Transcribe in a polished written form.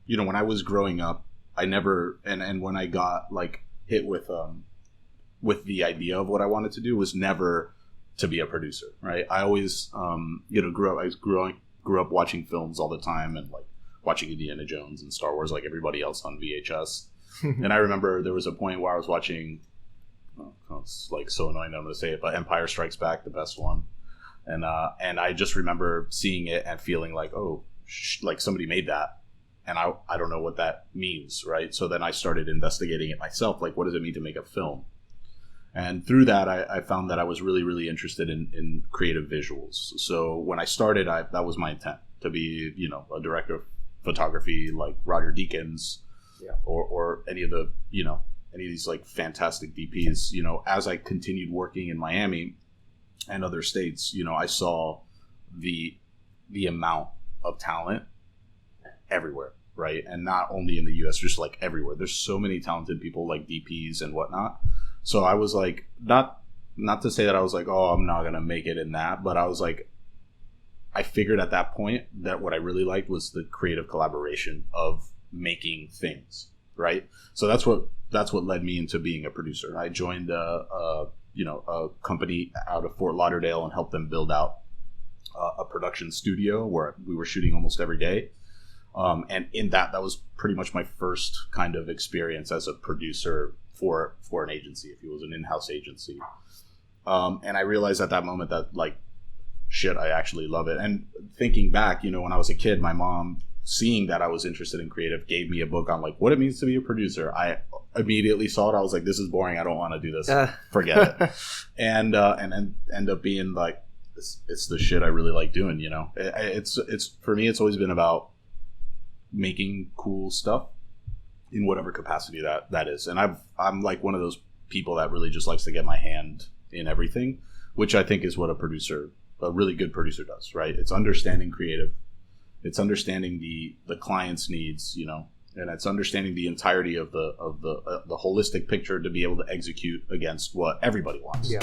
when I was growing up, I never, and when I got like hit with the idea of what I wanted to do was never to be a producer, right? I always, grew up watching films all the time and like watching Indiana Jones and Star Wars like everybody else on VHS. And I remember there was a point where I was watching, it's like so annoying I'm going to say it, but Empire Strikes Back, the best one. And I just remember seeing it and feeling like, like somebody made that. And I don't know what that means, right? So then I started investigating it myself. Like, what does it mean to make a film? And through that, I found that I was really, really interested in creative visuals. So when I started, that was my intent, to be, a director of photography like Roger Deakins, or any of these like fantastic DPs. As I continued working in Miami and other states, I saw the amount of talent everywhere, right? And not only in the US, just like everywhere. There's so many talented people like DPs and whatnot. So I was like, not to say that I was like, oh, I'm not gonna make it in that, but I was like, I figured at that point that what I really liked was the creative collaboration of making things, right? So that's what led me into being a producer. I joined a company out of Fort Lauderdale and helped them build out a production studio where we were shooting almost every day. And in that was pretty much my first kind of experience as a producer for an agency, if it was an in-house agency. And I realized at that moment that like, shit, I actually love it. And thinking back, when I was a kid, my mom, seeing that I was interested in creative, gave me a book on like what it means to be a producer. I immediately saw it. I was like, this is boring. I don't want to do this. Forget it. And end up being like, it's the shit I really like doing, It's for me, it's always been about making cool stuff in whatever capacity that is. And I'm like one of those people that really just likes to get my hand in everything, which I think is what a really good producer does, right? It's understanding creative, it's understanding the client's needs, and it's understanding the entirety of the holistic picture to be able to execute against what everybody wants. Yeah.